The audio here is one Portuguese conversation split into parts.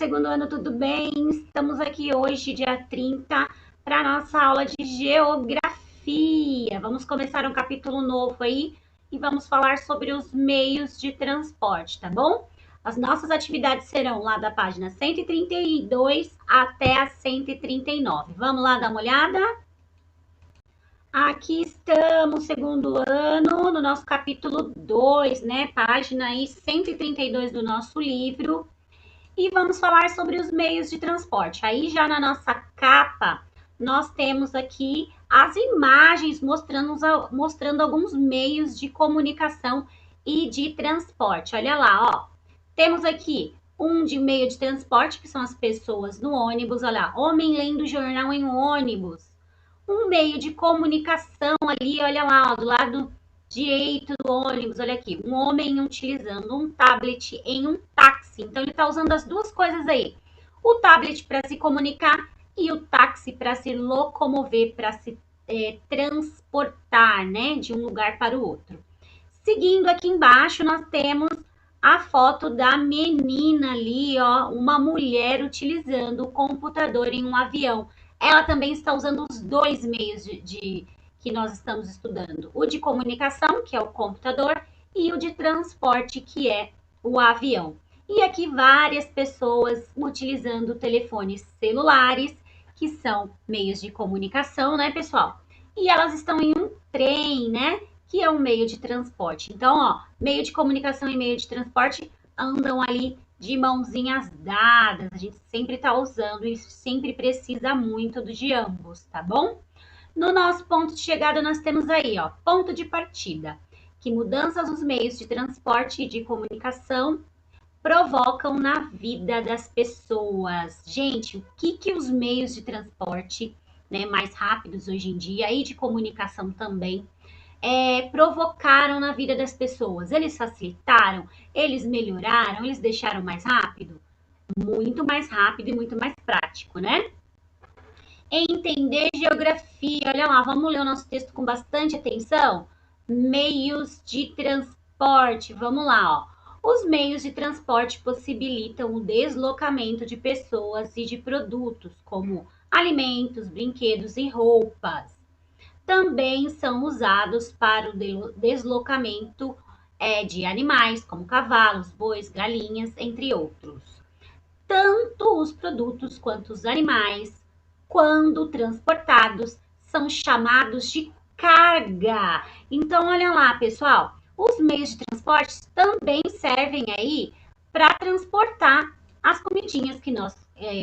segundo ano, tudo bem? Estamos aqui hoje, dia 30, para a nossa aula de geografia. Vamos começar um capítulo novo aí e vamos falar sobre os meios de transporte, tá bom? As nossas atividades serão lá da página 132 até a 139. Vamos lá dar uma olhada? Aqui estamos, segundo ano, no nosso capítulo 2, né? Página aí 132 do nosso livro. E vamos falar sobre os meios de transporte. Aí já na nossa capa, nós temos aqui as imagens mostrando alguns meios de comunicação e de transporte. Olha lá, ó. Temos aqui um de meio de transporte, que são as pessoas no ônibus. Olha lá, homem lendo jornal em ônibus. Um meio de comunicação ali, olha lá, ó, do lado direito do ônibus, olha aqui, um homem utilizando um tablet em um táxi. Então ele está usando as duas coisas aí. O tablet para se comunicar e o táxi para se locomover, para se transportar, né, de um lugar para o outro. Seguindo aqui embaixo, nós temos a foto da menina ali, ó, uma mulher utilizando o computador em um avião. Ela também está usando os dois meios que nós estamos estudando. O de comunicação, que é o computador, e o de transporte, que é o avião. E aqui várias pessoas utilizando telefones celulares, que são meios de comunicação, né, pessoal? E elas estão em um trem, né? Que é um meio de transporte. Então, ó, meio de comunicação e meio de transporte andam ali de mãozinhas dadas. A gente sempre está usando e sempre precisa muito de ambos, tá bom? No nosso ponto de chegada, nós temos aí, ó, ponto de partida, que mudanças nos meios de transporte e de comunicação provocam na vida das pessoas. Gente, o que os meios de transporte, né, mais rápidos hoje em dia e de comunicação também provocaram na vida das pessoas? Eles facilitaram? Eles melhoraram? Eles deixaram mais rápido? Muito mais rápido e muito mais prático, né? Entender geografia. Olha lá, vamos ler o nosso texto com bastante atenção? Meios de transporte. Vamos lá, ó. Os meios de transporte possibilitam o deslocamento de pessoas e de produtos, como alimentos, brinquedos e roupas. Também são usados para o deslocamento de animais, como cavalos, bois, galinhas, entre outros. Tanto os produtos quanto os animais, quando transportados, são chamados de carga. Então, olha lá, pessoal, os meios de transporte também servem aí para transportar as comidinhas que nós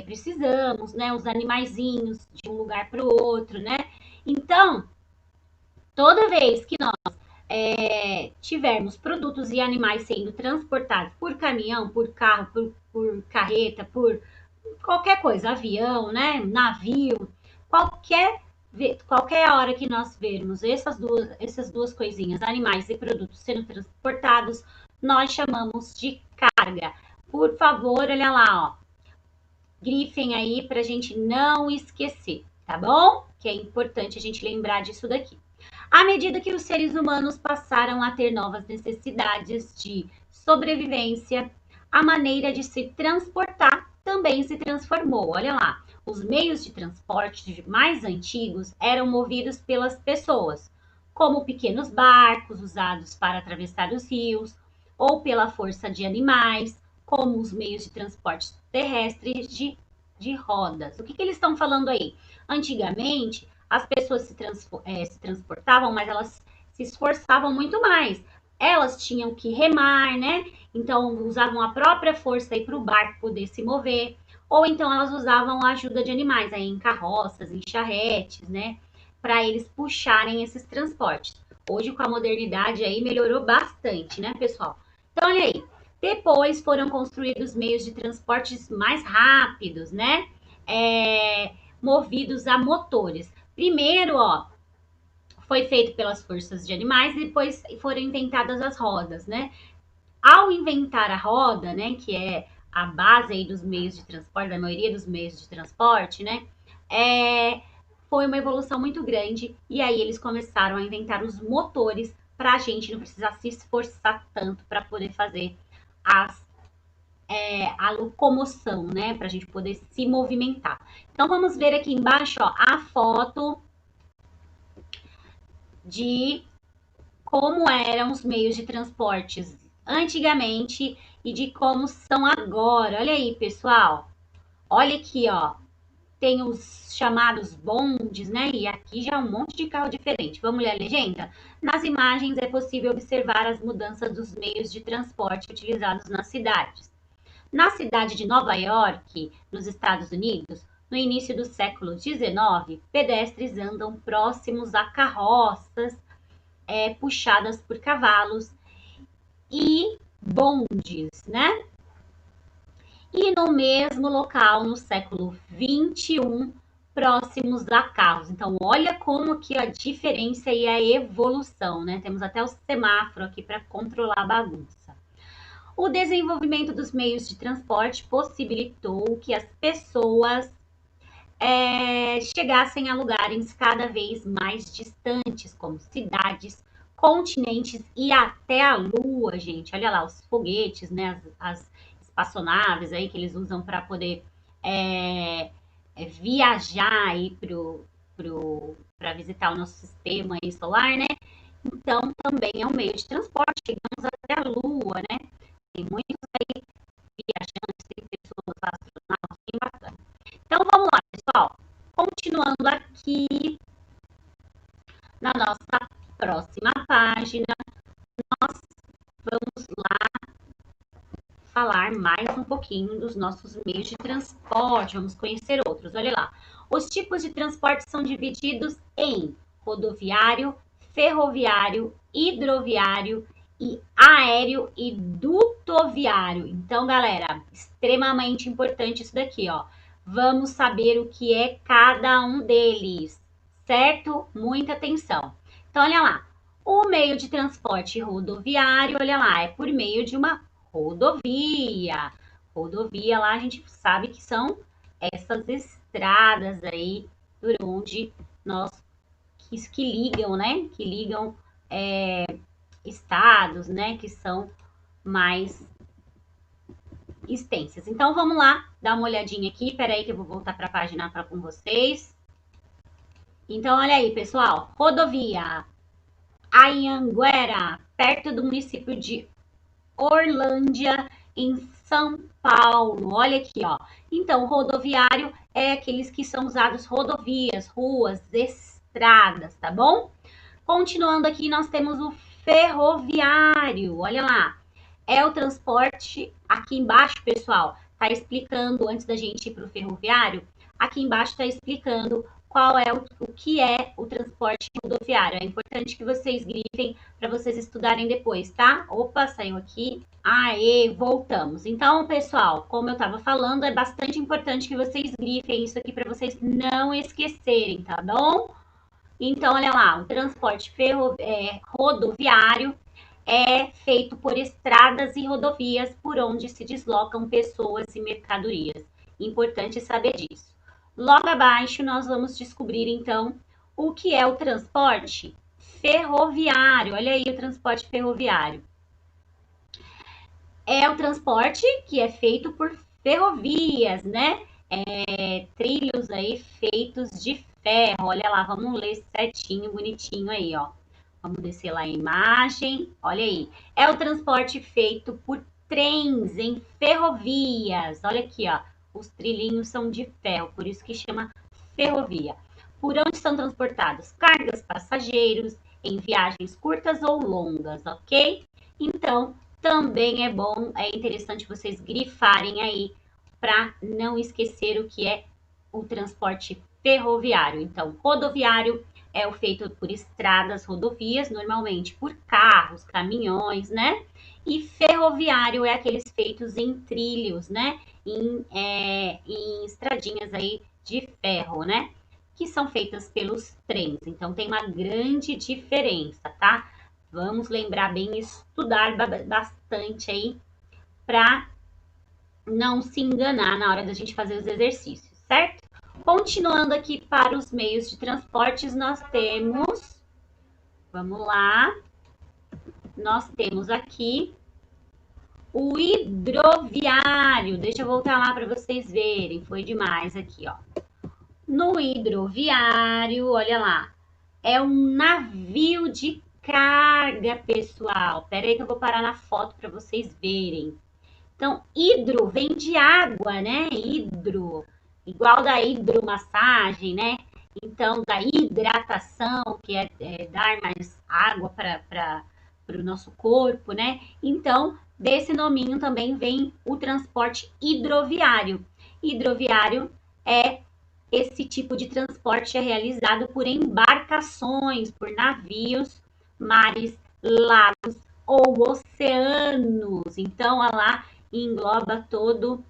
precisamos, né? Os animaizinhos de um lugar para o outro, né? Então, toda vez que nós tivermos produtos e animais sendo transportados por caminhão, por carro, por carreta, por qualquer coisa, avião, né, navio, qualquer hora que nós vermos essas duas coisinhas, animais e produtos sendo transportados, nós chamamos de carga. Por favor, olha lá, ó, grifem aí para a gente não esquecer, tá bom? Que é importante a gente lembrar disso daqui. À medida que os seres humanos passaram a ter novas necessidades de sobrevivência, a maneira de se transportar também se transformou. Olha lá, os meios de transporte mais antigos eram movidos pelas pessoas, como pequenos barcos usados para atravessar os rios, ou pela força de animais, como os meios de transporte terrestres de rodas. O que eles estão falando aí? Antigamente, as pessoas se transportavam, mas elas se esforçavam muito mais. Elas tinham que remar, né? Então, usavam a própria força aí para o barco poder se mover. Ou então, elas usavam a ajuda de animais aí em carroças, em charretes, né? Para eles puxarem esses transportes. Hoje, com a modernidade aí, melhorou bastante, né, pessoal? Então, olha aí. Depois foram construídos meios de transportes mais rápidos, né? Movidos a motores. Primeiro, ó, foi feito pelas forças de animais e depois foram inventadas as rodas, né? Ao inventar a roda, né, que é a base aí dos meios de transporte, da maioria dos meios de transporte, né, foi uma evolução muito grande e aí eles começaram a inventar os motores para a gente não precisar se esforçar tanto para poder fazer as a locomoção, né? Para a gente poder se movimentar. Então, vamos ver aqui embaixo, ó, a foto de como eram os meios de transportes antigamente e de como são agora. Olha aí, pessoal. Olha aqui, ó. Tem os chamados bondes, né? E aqui já é um monte de carro diferente. Vamos ler a legenda? Nas imagens é possível observar as mudanças dos meios de transporte utilizados nas cidades. Na cidade de Nova York, nos Estados Unidos, no início do século XIX, pedestres andam próximos a carroças puxadas por cavalos e bondes, né? E no mesmo local, no século XXI, próximos a carros. Então, olha como que a diferença e a evolução, né? Temos até o semáforo aqui para controlar a bagunça. O desenvolvimento dos meios de transporte possibilitou que as pessoas chegassem a lugares cada vez mais distantes, como cidades, continentes e até a Lua, gente. Olha lá, os foguetes, né? As espaçonaves aí que eles usam para poder viajar aí para visitar o nosso sistema aí solar, né? Então, também é um meio de transporte. Chegamos até a Lua, né? Tem muitos aí viajantes, tem pessoas, astronautas, bem bacana. Então, vamos lá, pessoal. Continuando aqui na nossa próxima página, nós vamos lá falar mais um pouquinho dos nossos meios de transporte. Vamos conhecer outros. Olha lá. Os tipos de transporte são divididos em rodoviário, ferroviário, hidroviário e aéreo e dutoviário. Então, galera, extremamente importante isso daqui, ó. Vamos saber o que é cada um deles, certo? Muita atenção. Então, olha lá. O meio de transporte rodoviário, olha lá, é por meio de uma rodovia. Rodovia lá a gente sabe que são essas estradas aí por onde nós que ligam, né? Que ligam estados, né? Que são mais extensas. Então vamos lá dar uma olhadinha aqui. Peraí que eu vou voltar para a página para com vocês. Então olha aí, pessoal. Rodovia Anhanguera, perto do município de Orlândia, em São Paulo. Olha aqui, ó. Então, rodoviário é aqueles que são usados rodovias, ruas, estradas, tá bom? Continuando aqui, nós temos o ferroviário. Olha lá. É o transporte aqui embaixo, pessoal. Tá explicando antes da gente ir para o ferroviário. Aqui embaixo está explicando qual é o que é o transporte rodoviário. É importante que vocês grifem para vocês estudarem depois, tá? Opa, saiu aqui. Aê, voltamos. Então, pessoal, como eu estava falando, é bastante importante que vocês grifem isso aqui para vocês não esquecerem, tá bom? Então, olha lá, o transporte rodoviário é feito por estradas e rodovias por onde se deslocam pessoas e mercadorias. Importante saber disso. Logo abaixo, nós vamos descobrir, então, o que é o transporte ferroviário. Olha aí o transporte ferroviário. É o transporte que é feito por ferrovias, né? Trilhos aí feitos de ferro. Olha lá, vamos ler certinho, bonitinho aí, ó. Vamos descer lá a imagem. Olha aí. É o transporte feito por trens em ferrovias. Olha aqui, ó. Os trilhinhos são de ferro, por isso que chama ferrovia. Por onde são transportados cargas, passageiros, em viagens curtas ou longas, ok? Então, também é interessante vocês grifarem aí para não esquecer o que é o transporte ferroviário. Então, rodoviário é o feito por estradas, rodovias, normalmente por carros, caminhões, né? E ferroviário é aqueles feitos em trilhos, né? Em estradinhas aí de ferro, né? Que são feitas pelos trens. Então, tem uma grande diferença, tá? Vamos lembrar bem, estudar bastante aí para não se enganar na hora da gente fazer os exercícios, certo? Continuando aqui para os meios de transportes, nós temos, vamos lá, nós temos aqui O hidroviário, deixa eu voltar lá para vocês verem, foi demais aqui, ó. No hidroviário, olha lá, é um navio de carga, pessoal. Pera aí que eu vou parar na foto para vocês verem. Então, hidro vem de água, né? Hidro, igual da hidromassagem, né? Então, da hidratação, que é dar mais água para o nosso corpo, né? Então, desse nominho também vem o transporte hidroviário. Hidroviário é esse tipo de transporte é realizado por embarcações, por navios, mares, lagos ou oceanos. Então, olha lá, engloba todo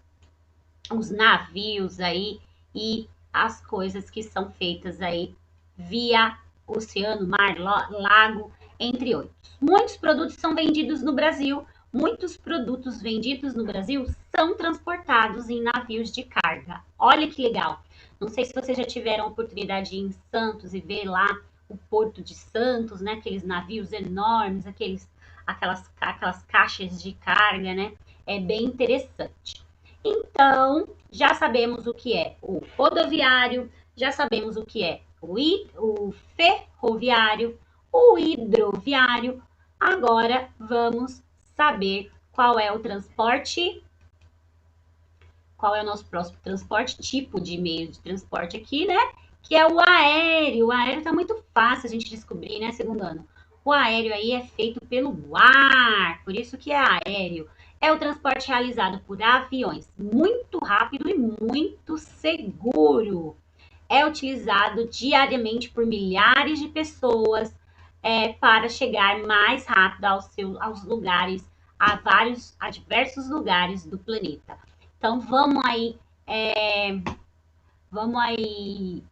os navios aí e as coisas que são feitas aí via oceano, mar, lago, entre outros. Muitos produtos são vendidos no Brasil. Muitos produtos vendidos no Brasil são transportados em navios de carga. Olha que legal. Não sei se vocês já tiveram a oportunidade de ir em Santos e ver lá o Porto de Santos, né? Aqueles navios enormes, aquelas caixas de carga, né? É bem interessante. Então, já sabemos o que é o rodoviário, já sabemos o que é o ferroviário, o hidroviário. Agora vamos saber qual é o transporte, qual é o nosso próximo transporte, tipo de meio de transporte aqui, né? Que é o aéreo. O aéreo tá muito fácil a gente descobrir, né, segundo ano? O aéreo aí é feito pelo ar, por isso que é aéreo. É o transporte realizado por aviões, muito rápido e muito seguro. É utilizado diariamente por milhares de pessoas para chegar mais rápido aos lugares, a diversos lugares do planeta. Então vamos aí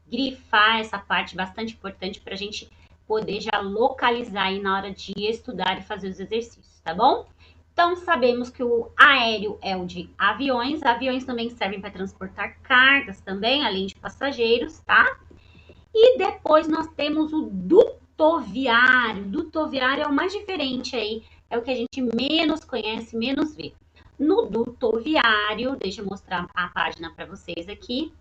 grifar essa parte bastante importante para a gente poder já localizar aí na hora de estudar e fazer os exercícios, tá bom? Então sabemos que o aéreo é o de aviões. Aviões também servem para transportar cargas também, além de passageiros, tá? E depois nós temos o dutoviário. Dutoviário é o mais diferente aí, é o que a gente menos conhece, menos vê. No dutoviário, deixa eu mostrar a página para vocês aqui.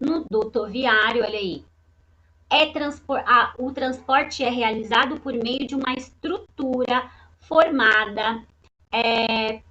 No dutoviário, olha aí, o transporte é realizado por meio de uma estrutura formada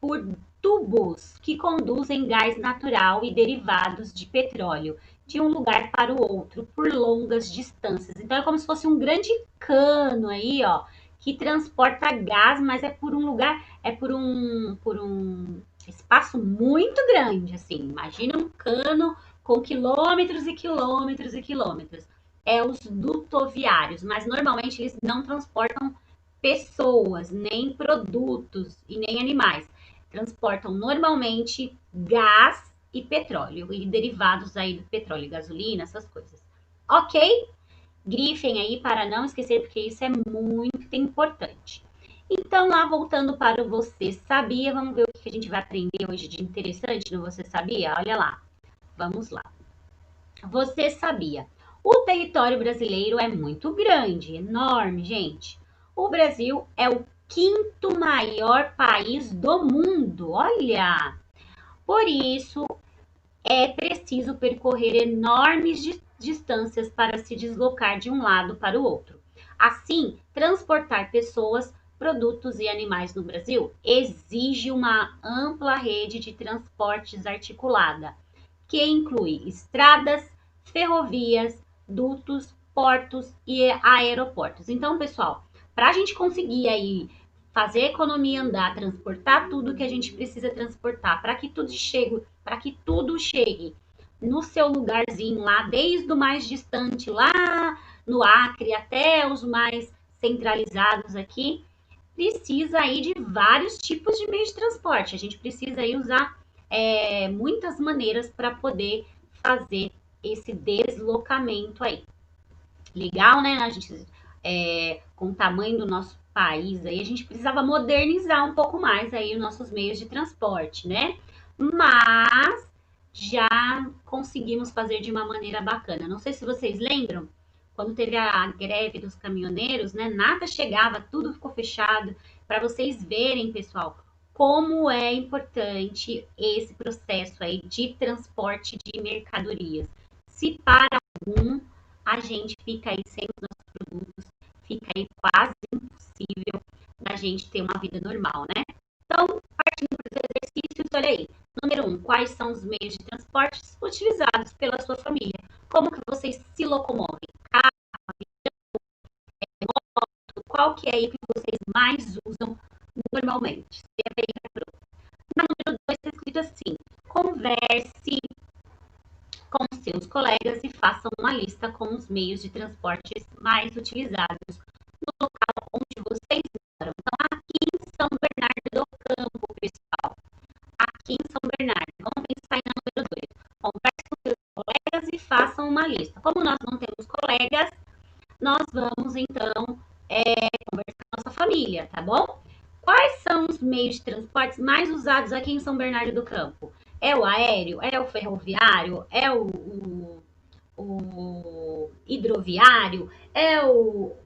por tubos que conduzem gás natural e derivados de petróleo de um lugar para o outro por longas distâncias. Então é como se fosse um grande cano aí, ó, que transporta gás, mas é por um lugar, é por um espaço muito grande, assim. Imagina um cano com quilômetros e quilômetros e quilômetros. É os dutoviários, mas normalmente eles não transportam pessoas, nem produtos e nem animais. Transportam normalmente gás e petróleo e derivados aí do petróleo, gasolina, essas coisas. Ok? Grifem aí para não esquecer, porque isso é muito importante. Então, lá voltando para o Você Sabia, vamos ver o que a gente vai aprender hoje de interessante no Você Sabia? Olha lá, vamos lá. Você sabia? O território brasileiro é muito grande, enorme, gente. O Brasil é o quinto maior país do mundo, olha! Por isso, é preciso percorrer enormes distâncias para se deslocar de um lado para o outro. Assim, transportar pessoas, produtos e animais no Brasil exige uma ampla rede de transportes articulada, que inclui estradas, ferrovias, dutos, portos e aeroportos. Então, pessoal, para a gente conseguir aí fazer a economia andar, transportar tudo que a gente precisa transportar, para que tudo chegue no seu lugarzinho lá, desde o mais distante lá no Acre até os mais centralizados aqui, precisa aí de vários tipos de meios de transporte. A gente precisa aí usar muitas maneiras para poder fazer esse deslocamento aí. Legal, né? A gente, com o tamanho do nosso país aí, a gente precisava modernizar um pouco mais aí os nossos meios de transporte, né? Mas já conseguimos fazer de uma maneira bacana. Não sei se vocês lembram, quando teve a greve dos caminhoneiros, né? Nada chegava, tudo ficou fechado. Para vocês verem, pessoal, como é importante esse processo aí de transporte de mercadorias. Se para algum, a gente fica aí sem os nossos produtos, fica aí quase impossível da gente ter uma vida normal, né? Então, partindo para os exercícios, olha aí. Número 1, quais são os meios de transporte utilizados pela sua família? Como que vocês se locomovem? Carro, moto, qual que é aí que vocês mais usam normalmente? Na número 2 está escrito assim: converse com seus colegas e façam uma lista com os meios de transporte mais utilizados no local onde vocês moram. Então, aqui em São Bernardo do Campo, pessoal. Aqui em São Bernardo. Vamos pensar aí na número 2. Converse com seus colegas e façam uma lista. Como nós não temos colegas, nós vamos, então, conversar com a nossa família, tá bom? Quais são os meios de transporte mais usados aqui em São Bernardo do Campo? É o aéreo? É o ferroviário? É o hidroviário? É o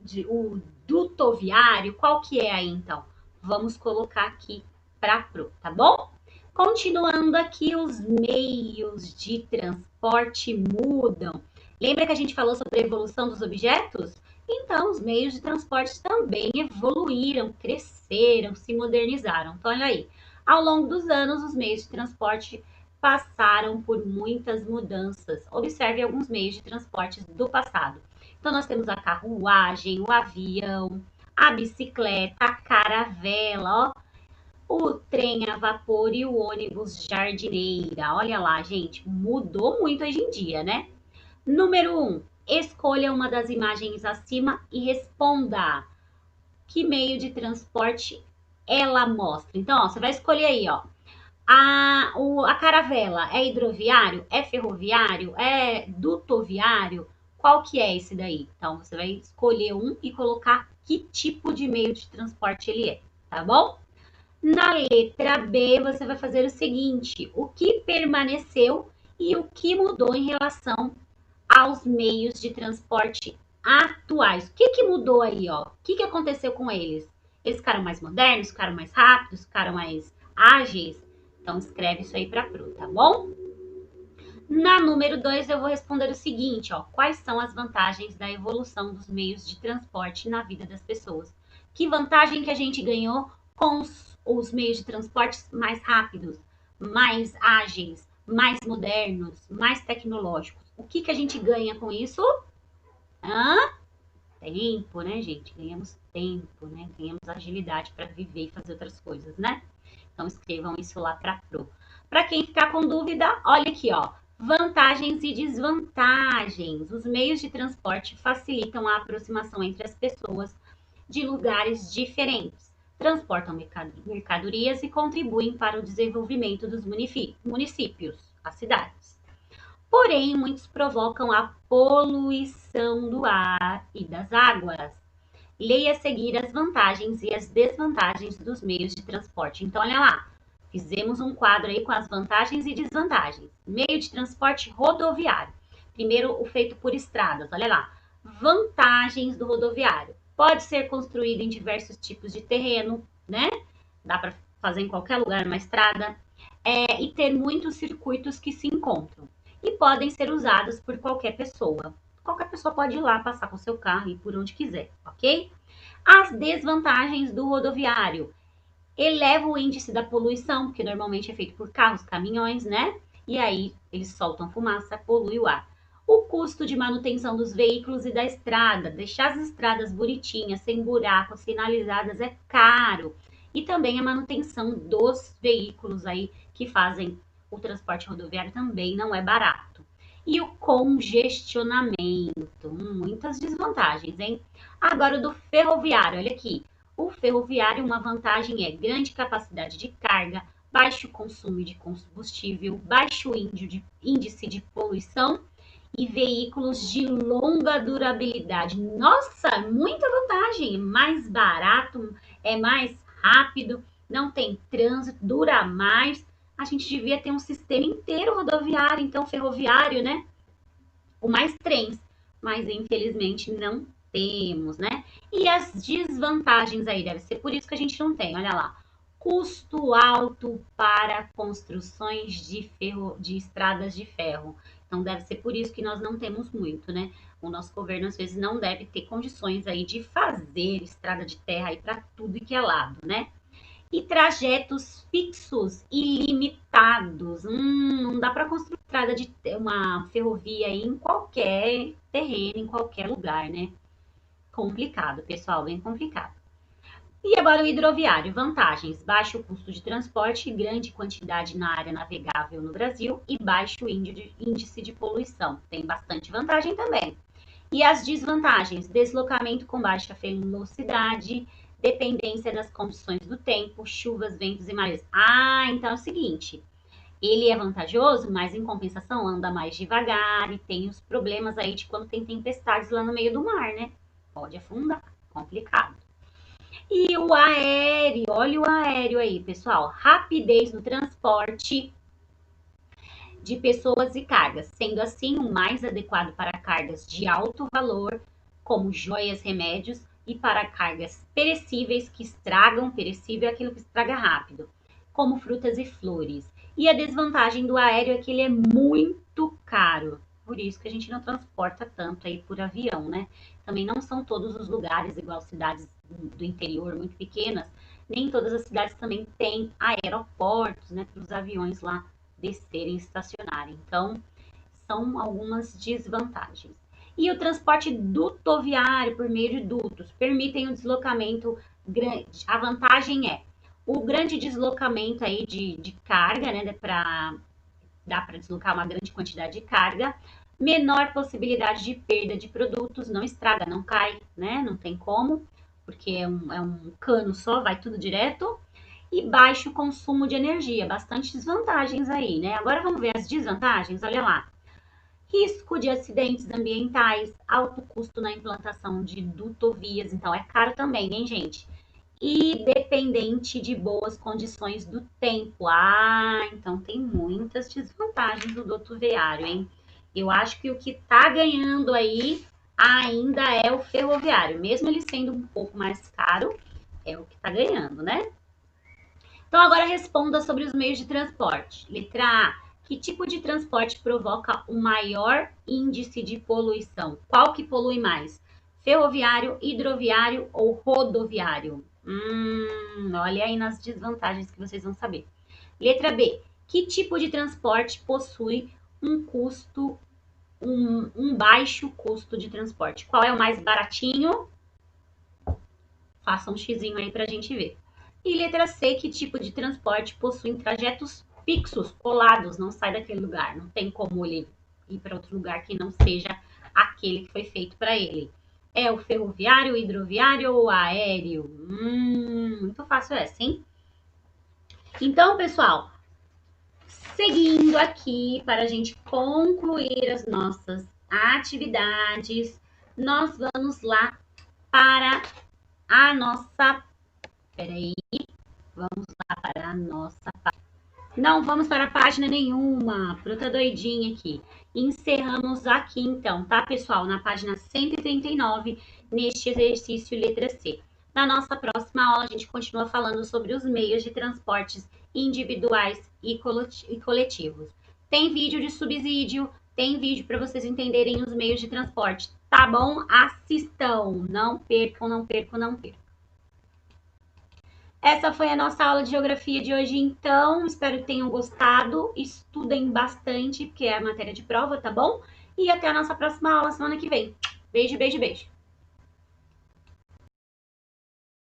dutoviário? Qual que é aí, então? Vamos colocar aqui para pro, tá bom? Continuando aqui, os meios de transporte mudam. Lembra que a gente falou sobre a evolução dos objetos? Então, os meios de transporte também evoluíram, cresceram, se modernizaram. Então, olha aí, ao longo dos anos, os meios de transporte passaram por muitas mudanças. Observe alguns meios de transporte do passado. Então, nós temos a carruagem, o avião, a bicicleta, a caravela, ó, o trem a vapor e o ônibus jardineira. Olha lá, gente, mudou muito hoje em dia, né? Número 1. Escolha uma das imagens acima e responda que meio de transporte ela mostra. Então, ó, você vai escolher aí, ó. A caravela é hidroviário? É ferroviário? É dutoviário? Qual que é esse daí? Então, você vai escolher um e colocar que tipo de meio de transporte ele é, tá bom? Na letra B, você vai fazer o seguinte: o que permaneceu e o que mudou em relação aos meios de transporte atuais. O que mudou aí, ó? O que aconteceu com eles? Eles ficaram mais modernos, ficaram mais rápidos, ficaram mais ágeis? Então, escreve isso aí para Pro, tá bom? Na número 2, eu vou responder o seguinte, ó. Quais são as vantagens da evolução dos meios de transporte na vida das pessoas? Que vantagem que a gente ganhou com os meios de transporte mais rápidos, mais ágeis, mais modernos, mais tecnológicos? O que a gente ganha com isso? Tempo, né, gente? Ganhamos tempo, né? Ganhamos agilidade para viver e fazer outras coisas, né? Então, escrevam isso lá para Pro. Para quem ficar com dúvida, olha aqui, ó. Vantagens e desvantagens. Os meios de transporte facilitam a aproximação entre as pessoas de lugares diferentes, transportam mercadorias e contribuem para o desenvolvimento dos municípios, as cidades. Porém, muitos provocam a poluição do ar e das águas. Leia a seguir as vantagens e as desvantagens dos meios de transporte. Então, olha lá, fizemos um quadro aí com as vantagens e desvantagens. Meio de transporte rodoviário. Primeiro, o feito por estradas. Olha lá, vantagens do rodoviário. Pode ser construído em diversos tipos de terreno, né? Dá para fazer em qualquer lugar uma estrada. E ter muitos circuitos que se encontram. E podem ser usados por qualquer pessoa. Qualquer pessoa pode ir lá passar com seu carro e por onde quiser, ok? As desvantagens do rodoviário. Eleva o índice da poluição, porque normalmente é feito por carros, caminhões, né? E aí eles soltam fumaça, polui o ar. O custo de manutenção dos veículos e da estrada. Deixar as estradas bonitinhas, sem buracos, sinalizadas é caro. E também a manutenção dos veículos aí que fazem o transporte rodoviário também não é barato. E o congestionamento, muitas desvantagens, hein? Agora o do ferroviário, olha aqui. O ferroviário, uma vantagem é grande capacidade de carga, baixo consumo de combustível, baixo índice de poluição e veículos de longa durabilidade. Nossa, muita vantagem, mais barato, é mais rápido, não tem trânsito, dura mais. A gente devia ter um sistema inteiro rodoviário, então ferroviário, né? Com mais trens, mas infelizmente não temos, né? E as desvantagens aí, deve ser por isso que a gente não tem, olha lá. custo alto para construções de estradas de ferro. Então deve ser por isso que nós não temos muito, né? O nosso governo às vezes não deve ter condições aí de fazer estrada de terra aí para tudo que é lado, né? E trajetos fixos e limitados. Não dá para construir estrada de uma ferrovia aí em qualquer terreno, em qualquer lugar, né? Complicado, pessoal, bem complicado. E agora o hidroviário. Vantagens: baixo custo de transporte, grande quantidade na área navegável no Brasil e baixo índice de poluição. Tem bastante vantagem também. E as desvantagens: deslocamento com baixa velocidade, dependência das condições do tempo, chuvas, ventos e marés. Então é o seguinte, ele é vantajoso, mas em compensação anda mais devagar e tem os problemas aí de quando tem tempestades lá no meio do mar, né? Pode afundar, complicado. E o aéreo, olha o aéreo aí, pessoal. Rapidez no transporte de pessoas e cargas, sendo assim o mais adequado para cargas de alto valor, como joias, remédios, e para cargas perecíveis que estragam, perecível é aquilo que estraga rápido, como frutas e flores. E a desvantagem do aéreo é que ele é muito caro. Por isso que a gente não transporta tanto aí por avião, né? Também não são todos os lugares, igual cidades do interior muito pequenas, nem todas as cidades também têm aeroportos, né, para os aviões lá descerem e estacionarem. Então, são algumas desvantagens. E o transporte dutoviário por meio de dutos permitem um deslocamento grande. A vantagem é o grande deslocamento aí de carga, né, dá para deslocar uma grande quantidade de carga, menor possibilidade de perda de produtos, não estraga, não cai, né, não tem como, porque é um cano só, vai tudo direto, e baixo consumo de energia, bastante desvantagens aí, né? Agora vamos ver as desvantagens, olha lá. Risco de acidentes ambientais, alto custo na implantação de dutovias, então é caro também, hein, gente? E dependente de boas condições do tempo. Então tem muitas desvantagens do dutoviário, hein? Eu acho que o que tá ganhando aí ainda é o ferroviário, mesmo ele sendo um pouco mais caro, é o que tá ganhando, né? Então agora responda sobre os meios de transporte. Letra A. Que tipo de transporte provoca o maior índice de poluição? Qual que polui mais? Ferroviário, hidroviário ou rodoviário? Olha aí nas desvantagens que vocês vão saber. Letra B. Que tipo de transporte possui um baixo custo de transporte? Qual é o mais baratinho? Faça um xizinho aí pra gente ver. E letra C, que tipo de transporte possui trajetos fixos, colados, não sai daquele lugar, não tem como ele ir para outro lugar que não seja aquele que foi feito para ele. É o ferroviário, o hidroviário ou aéreo? Muito fácil essa, hein? Então, pessoal, seguindo aqui para a gente concluir as nossas atividades, nós vamos lá para a nossa... Peraí, vamos lá para a nossa página. Não vamos para a página nenhuma, fruta doidinha aqui. Encerramos aqui então, tá, pessoal? Na página 139, neste exercício letra C. Na nossa próxima aula, a gente continua falando sobre os meios de transportes individuais e coletivos. Tem vídeo de subsídio, tem vídeo para vocês entenderem os meios de transporte, tá bom? Assistam, não percam, não percam, não percam. Essa foi a nossa aula de geografia de hoje, então. Espero que tenham gostado. Estudem bastante, porque é a matéria de prova, tá bom? E até a nossa próxima aula semana que vem. Beijo, beijo, beijo.